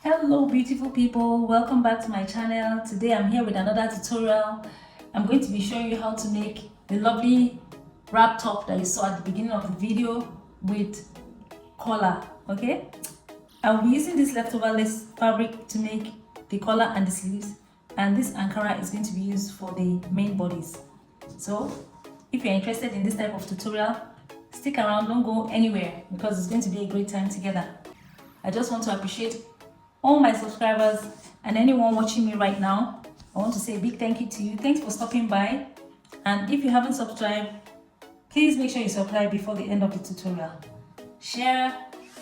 Hello beautiful people, welcome back to my channel. Today I'm here with another tutorial. I'm going to be showing you how to make the lovely wrap top that you saw at the beginning of the video with collar. Okay, I'll be using this leftover lace fabric to make the collar and the sleeves, and this Ankara is going to be used for the main bodies. So if you're interested in this type of tutorial, stick around, don't go anywhere, because it's going to be a great time together. I just want to appreciate all my subscribers and anyone watching me right now. I want to say a big thank you to you. Thanks for stopping by. And if you haven't subscribed, please make sure you subscribe before the end of the tutorial. Share,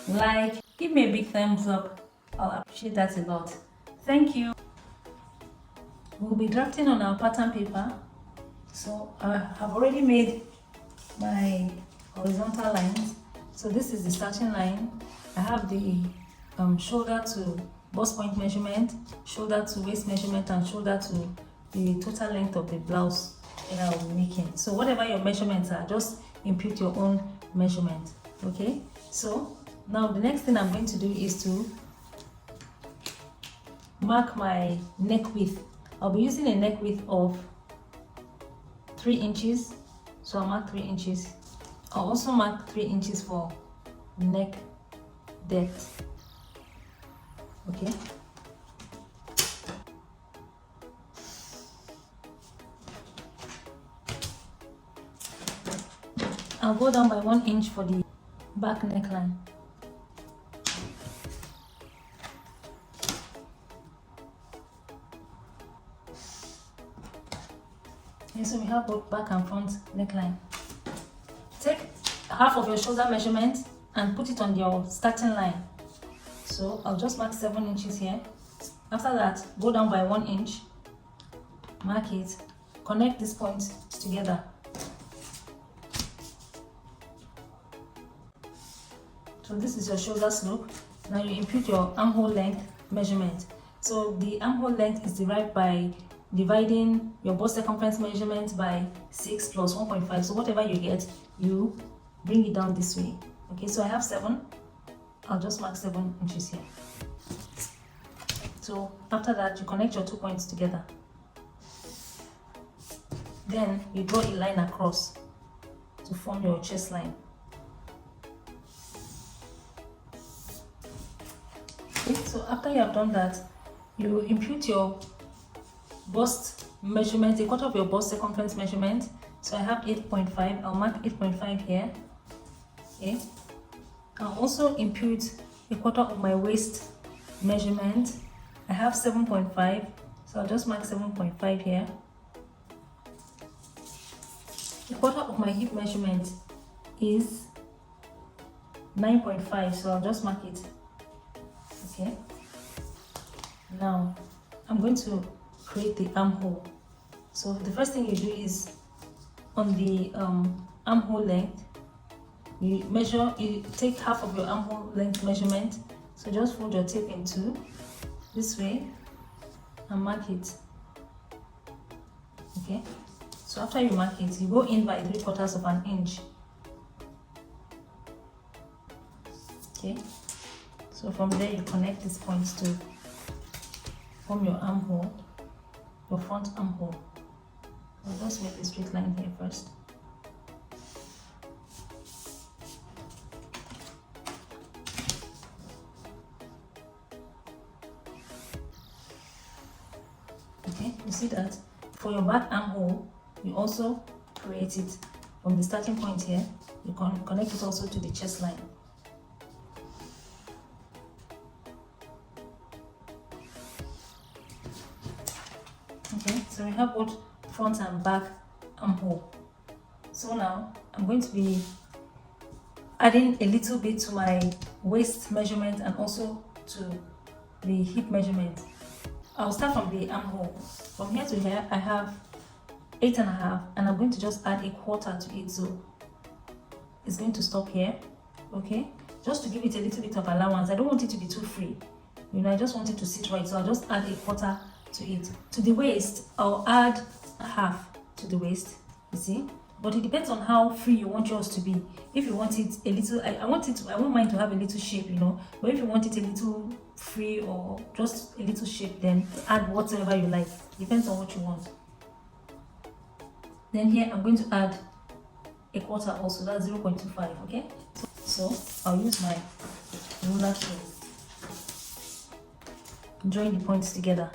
like, give me a big thumbs up. I'll appreciate that a lot. Thank you. We'll be drafting on our pattern paper. So I have already made my horizontal lines. So this is the starting line. I have the shoulder to bust point measurement, shoulder to waist measurement, and shoulder to the total length of the blouse that I will be making. So whatever your measurements are, just input your own measurement. Okay, so now the next thing I'm going to do is to mark my neck width. I'll be using a neck width of 3 inches, so I'll mark 3 inches. I'll also mark 3 inches for neck depth. Okay, I'll go down by 1 inch for the back neckline. Okay, so we have both back and front neckline. Take half of your shoulder measurement and put it on your starting line. So I'll just mark 7 inches here. After that, go down by 1 inch, mark it, connect these points together. So this is your shoulder slope. Now you input your armhole length measurement. So the armhole length is derived by dividing your bust circumference measurement by 6 plus 1.5. So whatever you get, you bring it down this way. Okay, so I have 7. I'll just mark 7 inches here. So after that, you connect your 2 points together. Then you draw a line across to form your chest line. Okay, so after you have done that, you impute your bust measurement, a quarter of your bust circumference measurement. So I have 8.5. I'll mark 8.5 here. Okay. I'll also impute a quarter of my waist measurement. I have 7.5, so I'll just mark 7.5 here. A quarter of my hip measurement is 9.5, so I'll just mark it. Okay. Now I'm going to create the armhole. So the first thing you do is on the armhole length, you take half of your armhole length measurement. So just fold your tape in two this way and mark it. Okay, so after you mark it, you go in by 3/4 of an inch. Okay, so from there you connect these points to form your armhole, your front armhole. I'll just make a straight line here first. Okay, you see that for your back armhole, you also create it from the starting point here. You can connect it also to the chest line. Okay, so we have both front and back armhole. So now I'm going to be adding a little bit to my waist measurement and also to the hip measurement. I'll start from the armhole. From here to here, I have 8.5, and I'm going to just add a quarter to it, so it's going to stop here. Okay, just to give it a little bit of allowance. I don't want it to be too free. I just want it to sit right, so I'll just add a quarter to it. To the waist, I'll add half to the waist. You see, but it depends on how free you want yours to be. If you want it a little, I want mine to have a little shape, you know. But if you want it a little free or just a little shape, then add whatever you like. Depends on what you want. Then here I'm going to add a quarter also, that's 0.25, okay? So I'll use my ruler to join the points together.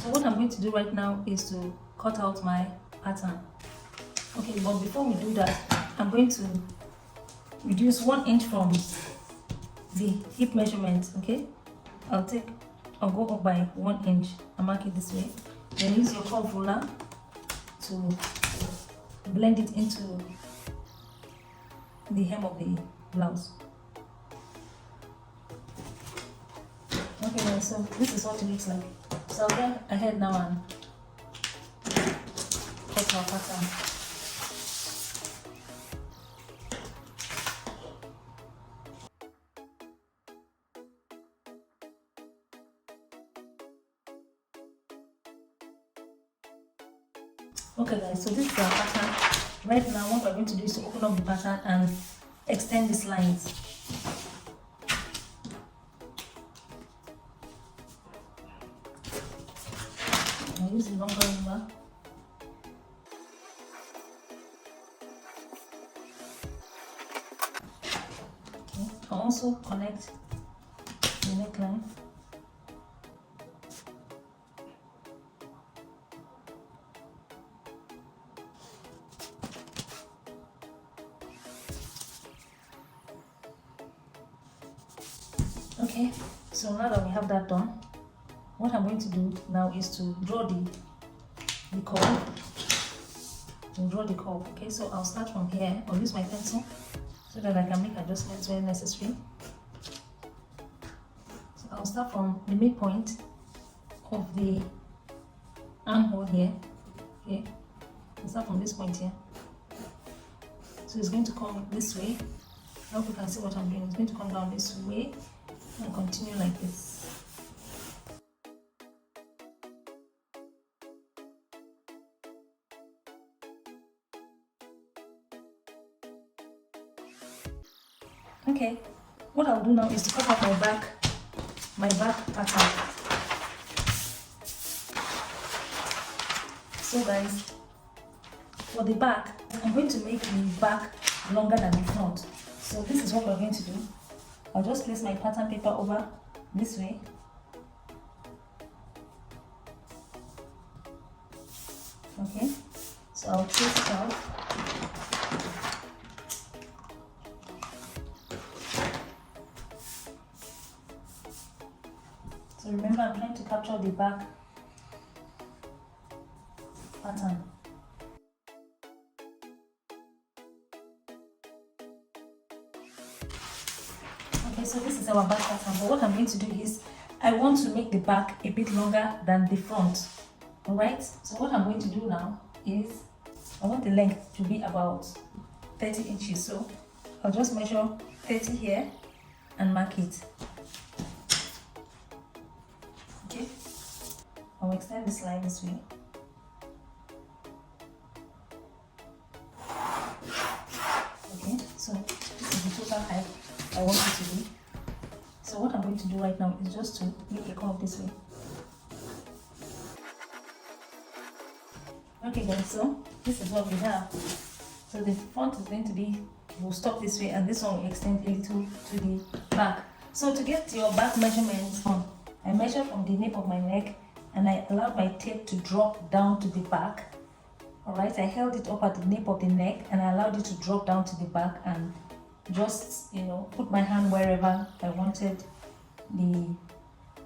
So what I'm going to do right now is to cut out my pattern. Okay, but before we do that, I'm going to reduce 1 inch from the hip measurement. Okay, I'll go up by 1 inch and mark it this way. Then use your curve ruler to blend it into the hem of the blouse. Okay, then, so this is what it looks like. So I'll go ahead now and cut our pattern. Okay guys, so this is our pattern. Right now what we're going to do is to open up the pattern and extend these lines. I'll use the longer ruler. Okay. I'll also connect the neckline. Okay, so now that we have that done, what I'm going to do now is to draw the curve. Okay, so I'll start from here. I'll use my pencil so that I can make adjustments where necessary. So I'll start from the midpoint of the armhole here. Okay, I'll start from this point here. So it's going to come this way. I hope you can see what I'm doing. It's going to come down this way and continue like this. Okay, what I'll do now is to cut off my back pattern. So guys, for the back, I'm going to make the back longer than the front. So this is what we're going to do. I'll just place my pattern paper over this way. Okay, so I'll trace it out. So remember, I'm trying to capture the back pattern. Okay, so this is our back pattern, but what I'm going to do is I want to make the back a bit longer than the front. Alright, so what I'm going to do now is I want the length to be about 30 inches. So I'll just measure 30 here and mark it. Okay, I'll extend this line this way. Okay, so this is the total height I want it to be. So what I'm going to do right now is just to make a curve this way. Okay guys, so this is what we have. So the front is going to be, will stop this way, and this one will extend a little to the back. So to get your back measurements on, I measured from the nape of my neck and I allowed my tape to drop down to the back. Alright, I held it up at the nape of the neck and I allowed it to drop down to the back and just, you know, put my hand wherever I wanted the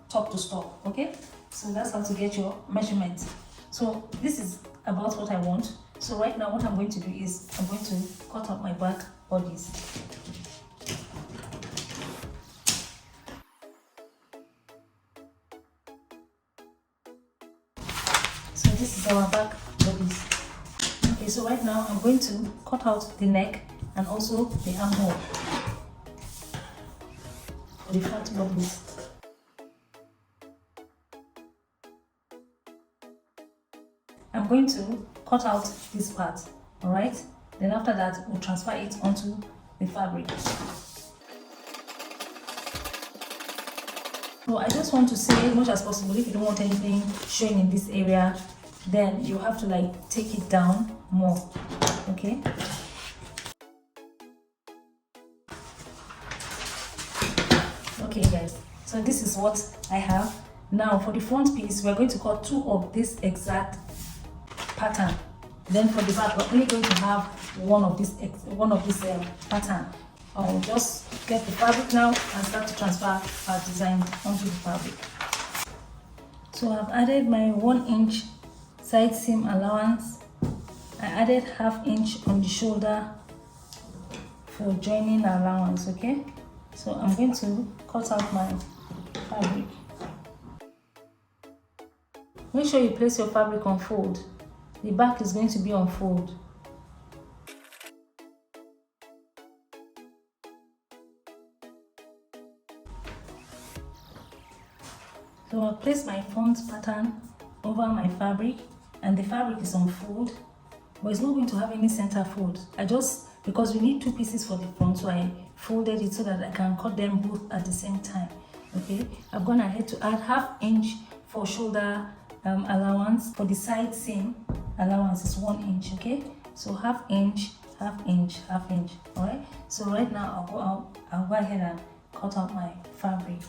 top to stop. Okay, so that's how to get your measurements. So this is about what I want. So right now what I'm going to do is I'm going to cut out my back bodies. So this is our back bodies. Okay, so right now I'm going to cut out the neck and also the armhole. for the front bodice. I'm going to cut out this part, alright? Then after that, we'll transfer it onto the fabric. So I just want to say as much as possible, if you don't want anything showing in this area, then you have to like take it down more, okay? Okay guys, so this is what I have. Now for the front piece, we're going to cut 2 of this exact pattern. Then for the back, we're only going to have one of this pattern. I'll just get the fabric now and start to transfer our design onto the fabric. So I've added my 1 inch side seam allowance. I added 1/2 inch on the shoulder for joining allowance, okay? So I'm going to cut out my fabric. Make sure you place your fabric on fold. The back is going to be on fold. So I'll place my front pattern over my fabric, and the fabric is on fold, but it's not going to have any center fold. Because we need 2 pieces for the front, so I folded it so that I can cut them both at the same time, okay? I've gone ahead to add 1/2 inch for shoulder allowance. For the side seam allowance is 1 inch, okay? So 1/2 inch, 1/2 inch, 1/2 inch, all right? So right now I'll go ahead and cut out my fabric.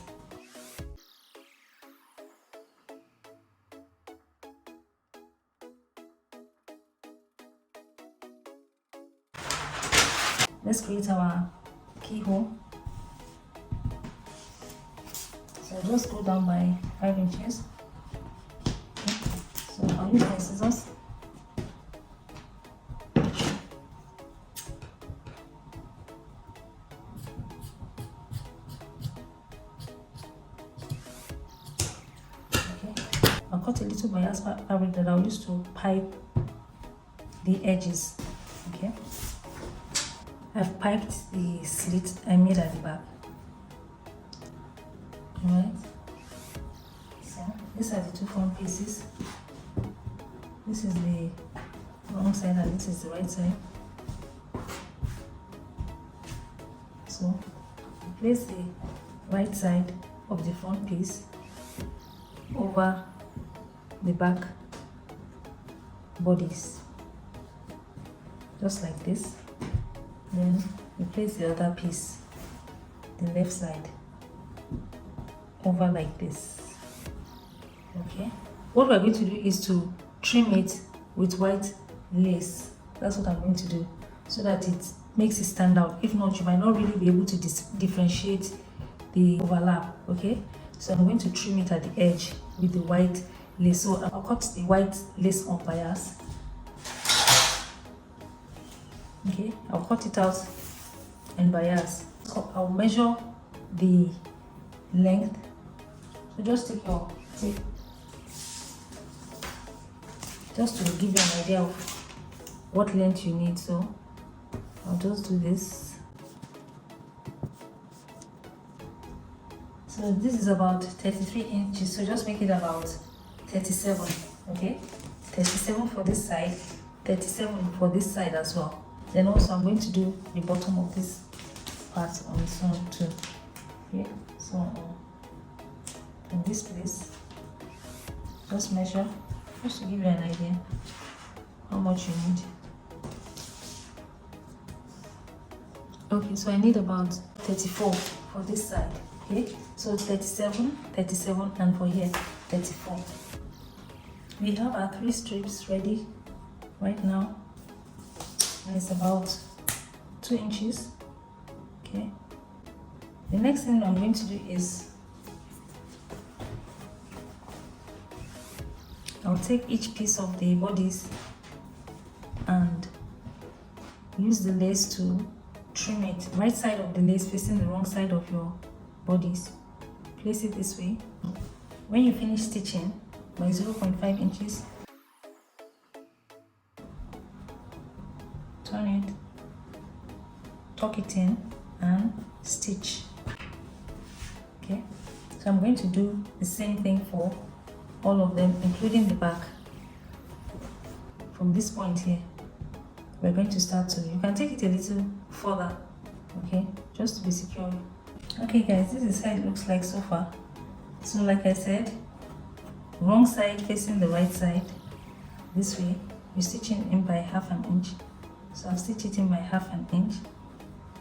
Let's create our keyhole. So I'll just go down by 5 inches. Okay. So I'll use my scissors. Okay. I'll cut a little bias fabric that I'll use to pipe the edges. Okay. I've piped the slit I made at the back. Alright. So these are the 2 front pieces. This is the wrong side and this is the right side. So place the right side of the front piece over the back bodies, just like this. Then we place the other piece, the left side, over like this. Okay, what we're going to do is to trim it with white lace. That's what I'm going to do, so that it makes it stand out. If not, you might not really be able to differentiate the overlap. Okay, so I'm going to trim it at the edge with the white lace. So I'll cut the white lace on bias. Okay, I'll cut it out in bias. So I'll measure the length. So just take your tape, just to give you an idea of what length you need. So I'll just do this. So this is about 33 inches, so just make it about 37. Okay, 37 for this side, 37 for this side as well. Then also I'm going to do the bottom of this part on its own too. Okay, so in this place, just measure, just to give you an idea how much you need. Okay, so I need about 34 for this side. Okay, so 37, 37, and for here 34. We have our 3 strips ready right now. And it's about 2 inches. Okay, the next thing I'm going to do is I'll take each piece of the bodies and use the lace to trim it. Right side of the lace facing the wrong side of your bodies. Place it this way. When you finish stitching by 0.5 inches, turn it, tuck it in, and stitch. Okay, so I'm going to do the same thing for all of them, including the back. From this point here, we're going to start to, you can take it a little further, okay, just to be secure. Okay guys, this is how it looks like so far. So like I said, wrong side facing the right side, this way, you're stitching in by ½ inch. So I'll stitch it in by ½ inch.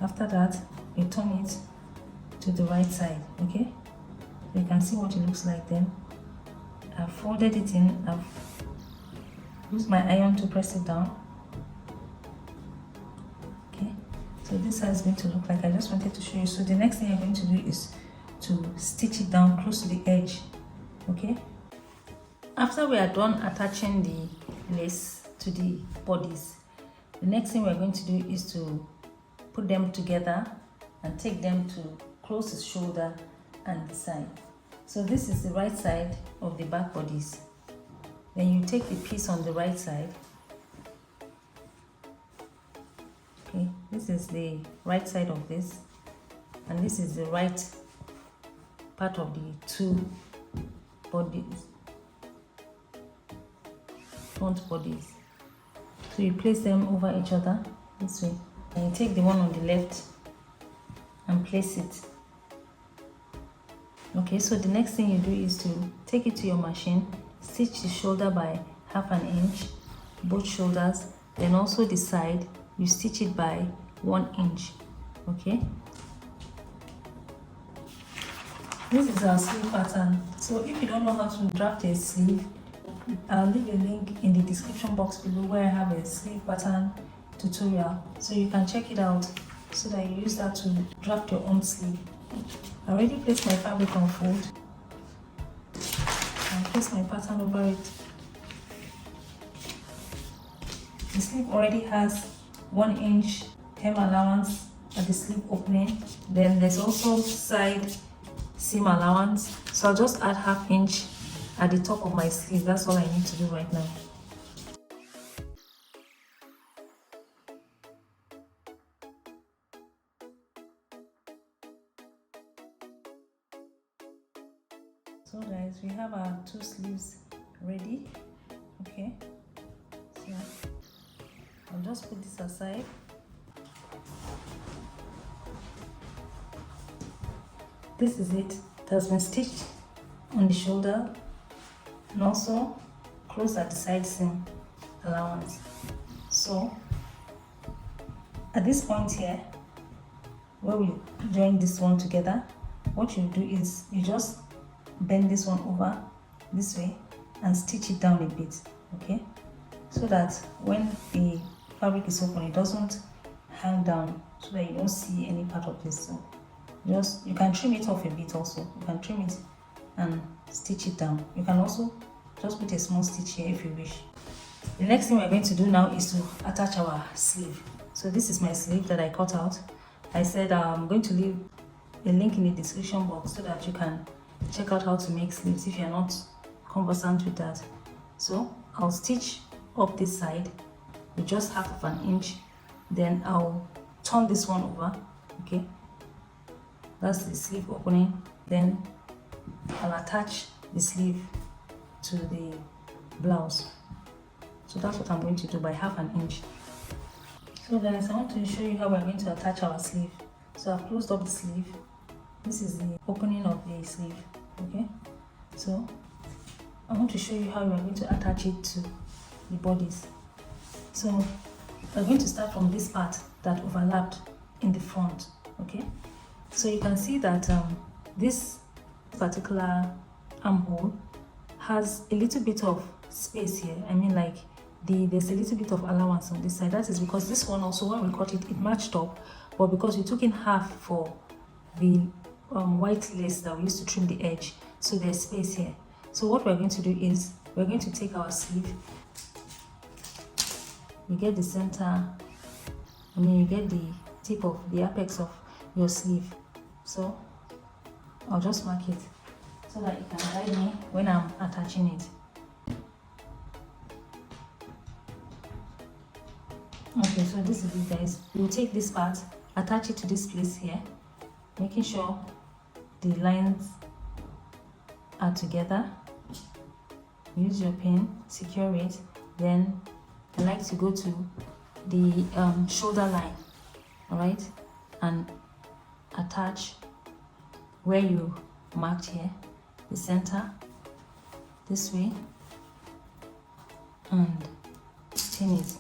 After that, you turn it to the right side, okay? You can see what it looks like then. I've folded it in, I've used my iron to press it down. Okay, so this is how it's going to look like. I just wanted to show you. So the next thing I'm going to do is to stitch it down close to the edge, okay? After we are done attaching the lace to the bodies, the next thing we're going to do is to put them together and take them to close the shoulder and the side. So this is the right side of the back bodies. Then you take the piece on the right side. Okay, this is the right side of this, and this is the right part of the two bodies, front bodies. So you place them over each other this way, and you take the one on the left and place it. Okay, so the next thing you do is to take it to your machine, stitch the shoulder by ½ inch, both shoulders, then also the side, you stitch it by 1 inch, okay? This is our sleeve pattern. So if you don't know how to draft a sleeve, I'll leave a link in the description box below where I have a sleeve pattern tutorial, so you can check it out so that you use that to draft your own sleeve. I already placed my fabric on fold and place my pattern over it. The sleeve already has 1 inch hem allowance at the sleeve opening. Then there's also side seam allowance, so I'll just add ½ inch at the top of my sleeve. That's all I need to do right now. So guys, we have our 2 sleeves ready. Okay, so I'll just put this aside. This is it. It has been stitched on the shoulder and also close at the side seam allowance. So at this point here, where we join this one together, what you do is you just bend this one over this way and stitch it down a bit, okay, so that when the fabric is open, it doesn't hang down, so that you don't see any part of this. So just, you can trim it off a bit also. You can trim it and stitch it down. You can also just put a small stitch here if you wish. The next thing we're going to do now is to attach our sleeve. So this is my sleeve that I cut out. I said I'm going to leave a link in the description box so that you can check out how to make sleeves if you're not conversant with that. So I'll stitch up this side with just ½ inch, then I'll turn this one over, okay, that's the sleeve opening. Then I'll attach the sleeve to the blouse. So that's what I'm going to do by ½ inch. So guys, I want to show you how we're going to attach our sleeve. So I've closed up the sleeve. This is the opening of the sleeve, okay? So I want to show you how we're going to attach it to the bodies. So we're going to start from this part that overlapped in the front, okay? So you can see that this particular armhole has a little bit of space here. I mean, like there's a little bit of allowance on this side. That is because this one also, when we cut it, it matched up, but because we took in half for the white lace that we used to trim the edge, so there's space here. So what we're going to do is we're going to take our sleeve, you get the center, and then you get the tip of the apex of your sleeve. So I'll just mark it so that it can guide me when I'm attaching it. Okay, so this is it guys. We'll take this part, attach it to this place here, making sure the lines are together. Use your pin, secure it. Then I like to go to the shoulder line, all right, and attach where you marked here, the center, this way, and pin it.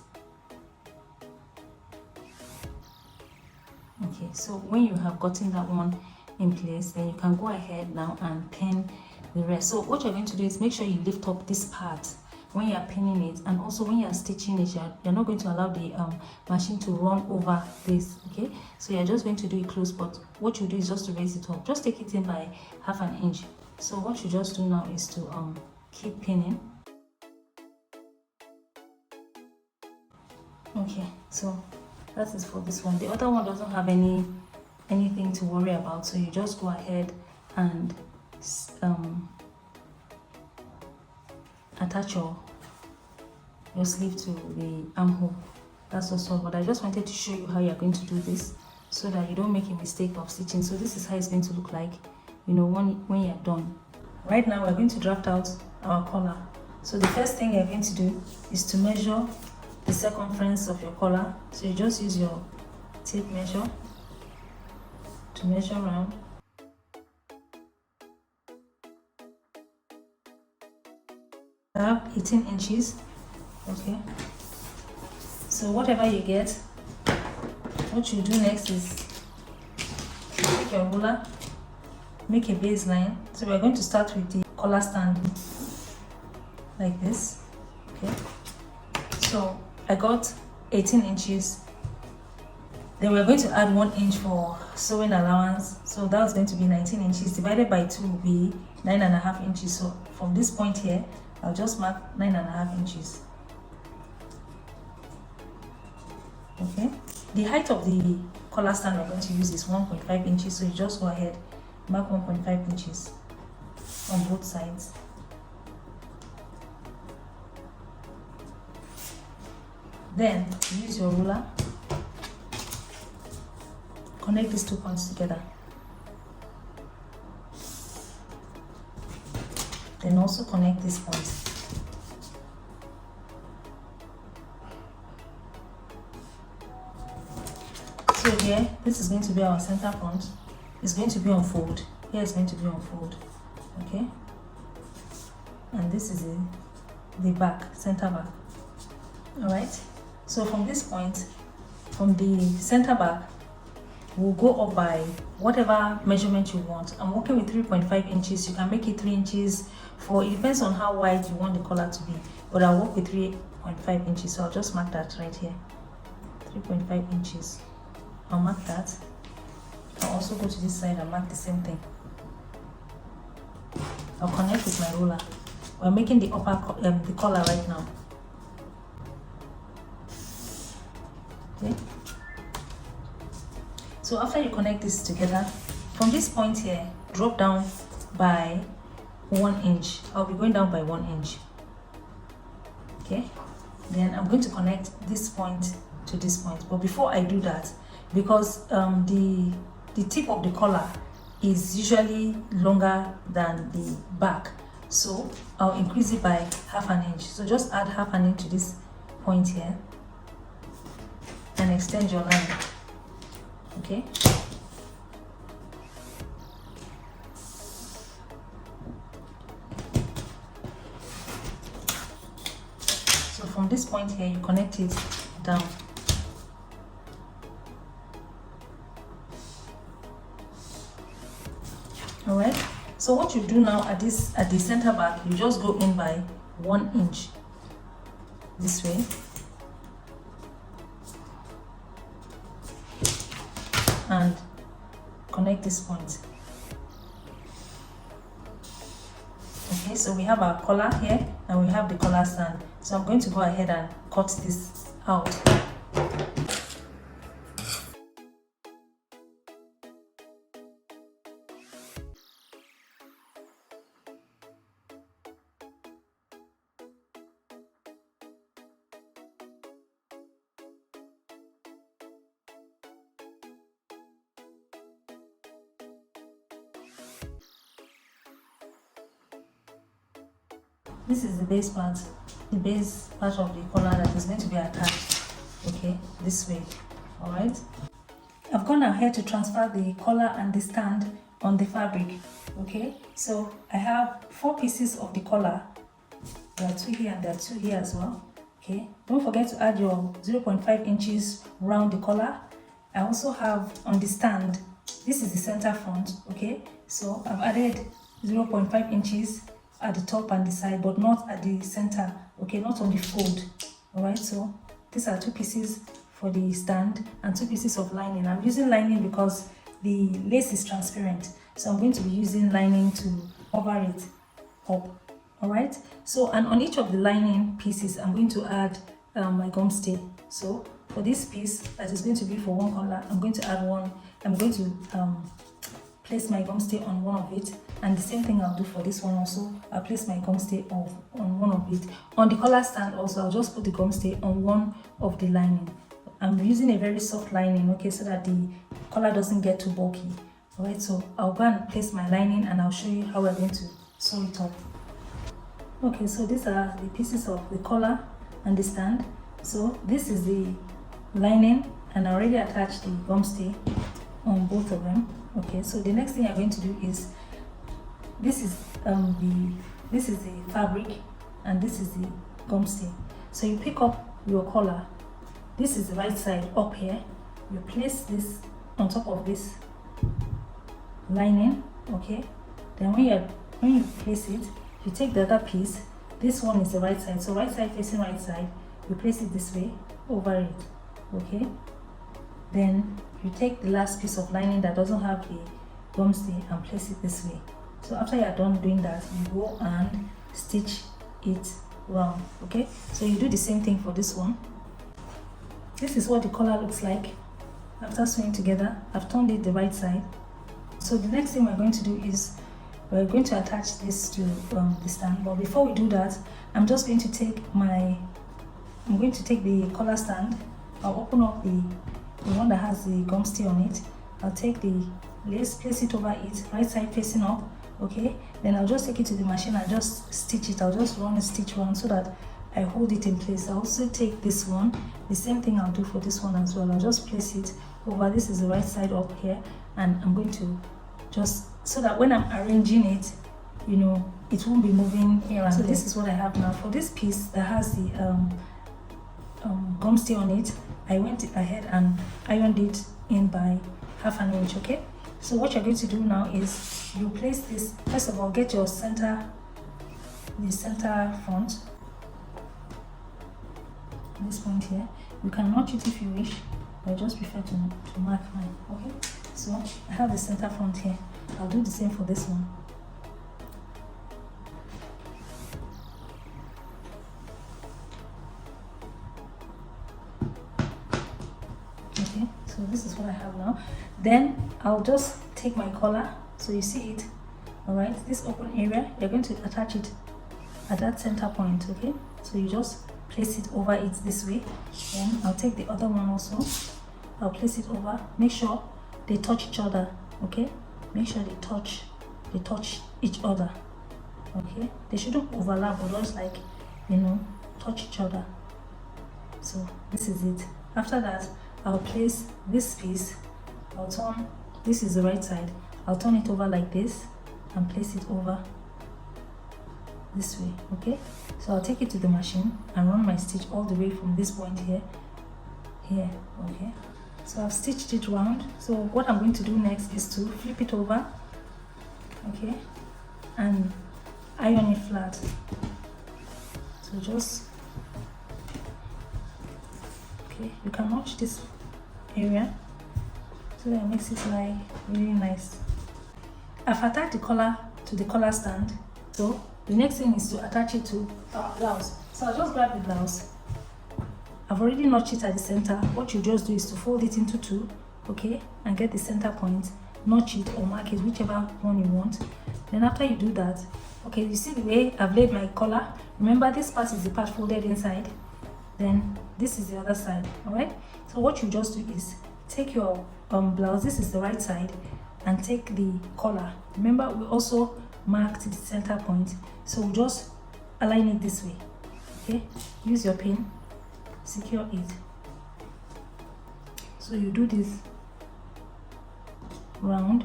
Okay, so when you have gotten that one in place, then you can go ahead now and pin the rest. So what you're going to do is make sure you lift up this part when you're pinning it, and also when you're stitching it, you're not going to allow the machine to run over this. Okay, so you're just going to do it close, but what you do is just to raise it up. Just take it in by ½ an inch. So what you just do now is to keep pinning. Okay, so that is for this one. The other one doesn't have anything to worry about, so you just go ahead and attach your sleeve to the armhole. That's also, but I just wanted to show you how you're going to do this so that you don't make a mistake of stitching. So this is how it's going to look like, you know, when you're done. Right now we're going to draft out our collar. So the first thing you're going to do is to measure the circumference of your collar. So you just use your tape measure to measure around. I have 18 inches. Okay, so whatever you get, what you do next is take your ruler, make a baseline. So we're going to start with the collar stand like this. Okay, so I got 18 inches. Then we're going to add 1 inch for sewing allowance. So that's going to be 19 inches divided by 2 will be 9.5 inches. So from this point here, I'll just mark 9.5 inches. Okay, the height of the collar stand we're going to use is 1.5 inches. So you just go ahead, mark 1.5 inches on both sides. Then use your ruler, connect these 2 points together. Then also connect these points. So here, this is going to be our center front. It's going to be on fold. Here it's going to be on fold. Okay, and this is the back, center back. All right. So from this point, from the center back, we'll go up by whatever measurement you want. I'm working with 3.5 inches. You can make it 3 inches. It depends on how wide you want the collar to be, but I'll work with 3.5 inches. So I'll just mark that right here, 3.5 inches. I'll mark that. I'll also go to this side and mark the same thing. I'll connect with my ruler. We're making the the collar right now. Okay. So after you connect this together, from this point here, drop down by 1 inch. I'll be going down by 1 inch. Okay. Then I'm going to connect this point to this point. But before I do that, because the tip of the collar is usually longer than the back, so I'll increase it by ½ an inch. So just add ½ an inch to this point here and extend your line. Okay. So from this point here, you connect it down. All right. So what you do now at the center back, you just go in by 1 inch this way. And connect this point. Okay, so we have our collar here and we have the collar stand. So I'm going to go ahead and cut this out. this is the base part of the collar that is going to be attached, okay, this way. All right, I've gone ahead to transfer the collar and the stand on the fabric. Okay, so I have 4 pieces of the collar. There are 2 here and there are 2 here as well. Okay, don't forget to add your 0.5 inches round the collar. I also have on the stand, this is the center front. Okay, so I've added 0.5 inches at the top and the side, but not at the center. Okay, not on the fold. All right, so these are 2 pieces for the stand and 2 pieces of lining. I'm using lining because the lace is transparent, so I'm going to be using lining to cover it up. All right, so and on each of the lining pieces I'm going to add my gum stay. So for this piece that is going to be for one collar, I'm going to add one. I'm going to place my gum stay on one of it, and the same thing I'll do for this one also. I'll place my gum stay on one of it. On the collar stand also, I'll just put the gum stay on one of the lining. I'm using a very soft lining, okay, so that the collar doesn't get too bulky. All right, so I'll go and place my lining and I'll show you how we're going to sew it up. Okay, so these are the pieces of the collar and the stand. So this is the lining, and I already attached the gum stay on both of them. Okay, so the next thing I'm going to do is this is the fabric and this is the gum stay. So you pick up your collar. This is the right side up here. You place this on top of this lining. Okay, then when you place it, you take the other piece. This one is the right side, so right side facing right side. You place it this way over it. Okay, then you take the last piece of lining that doesn't have the gum stay and place it this way. So after you are done doing that, you go and stitch it round. Okay, so you do the same thing for this one. This is what the collar looks like after sewing together. I've turned it the right side. So the next thing we're going to do is we're going to attach this to the stand. But before we do that, I'm just going to take the collar stand. I'll open up the one that has the gum stay on it. I'll take the lace, place it over it, right side facing up. Okay, then I'll just take it to the machine and just stitch it. I'll just run a stitch round so that I hold it in place. I'll also take this one, the same thing I'll do for this one as well. I'll just place it over. This is the right side up here, and I'm going to just, so that when I'm arranging it, you know, it won't be moving here and there. So this is what I have now. For this piece that has the gum stay on it, I went ahead and ironed it in by 1/2 inch. Okay, so what you're going to do now is you place this. First of all, get your center front, this point here. You can notch it if you wish, but I just prefer to mark mine. Okay, so I have the center front here. I'll do the same for this one. Okay, so this is what I have now. Then I'll just take my collar, so you see it. All right, this open area, you're going to attach it at that center point. Okay, so you just place it over it this way. Then I'll take the other one also. I'll place it over. Make sure they touch each other. Okay, make sure they touch each other. Okay, they shouldn't overlap, but just like, you know, touch each other. So this is it. After that, I'll place this piece. I'll turn, this is the right side, I'll turn it over like this and place it over this way. Okay, so I'll take it to the machine and run my stitch all the way from this point here. Okay, so I've stitched it round. So what I'm going to do next is to flip it over, okay, and iron it flat. So just, okay, you can notch this area so that it makes it lie really nice. I've attached the collar to the collar stand, so the next thing is to attach it to our blouse. So I'll just grab the blouse. I've already notched it at the center. What you just do is to fold it into two, okay, and get the center point, notch it or mark it, whichever one you want. Then after you do that, okay, you see the way I've laid my collar. Remember, this part is the part folded inside, then this is the other side. All right, so what you just do is take your blouse, this is the right side, and take the collar. Remember, we also marked the center point, so we just align it this way. Okay, use your pin, secure it. So you do this round.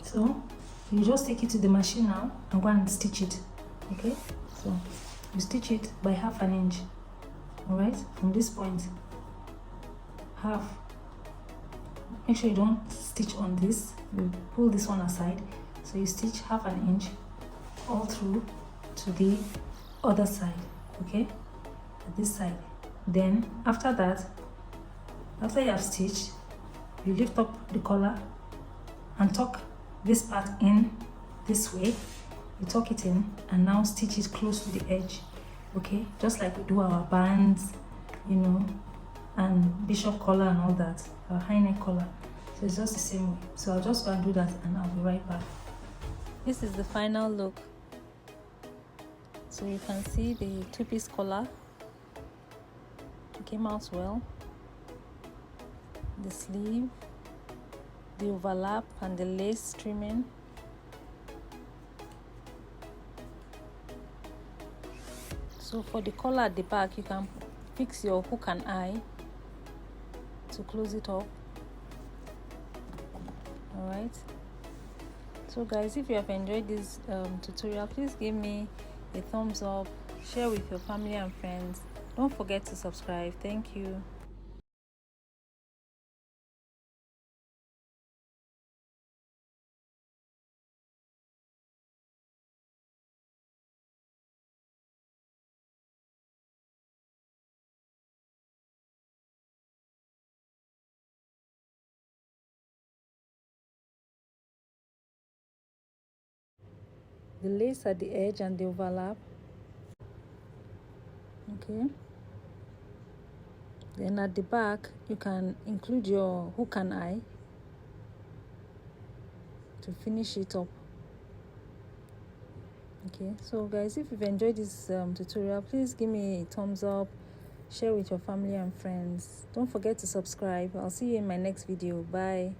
So you just take it to the machine now and go and stitch it. Okay, so you stitch it by 1/2 inch. All right, from this point, half. Make sure you don't stitch on this. You pull this one aside. So you stitch 1/2 inch all through to the other side. Okay, at this side. Then after that, after you have stitched, you lift up the collar and tuck this part in this way. You tuck it in and now stitch it close to the edge. Okay, just like we do our bands, you know, and bishop collar and all that, our high neck collar. So it's just the same way. So I'll just go and do that and I'll be right back. This is the final look. So you can see the two-piece collar. It came out well. The sleeve, the overlap and the lace trimming. So for the collar at the back, you can fix your hook and eye to close it up. All right. So guys, if you have enjoyed this tutorial, please give me a thumbs up, share with your family and friends. Don't forget to subscribe. Thank you. The lace at the edge and the overlap. Okay, then at the back you can include your hook and eye to finish it up. Okay, so guys, if you've enjoyed this tutorial, please give me a thumbs up, share with your family and friends. Don't forget to subscribe. I'll see you in my next video. Bye.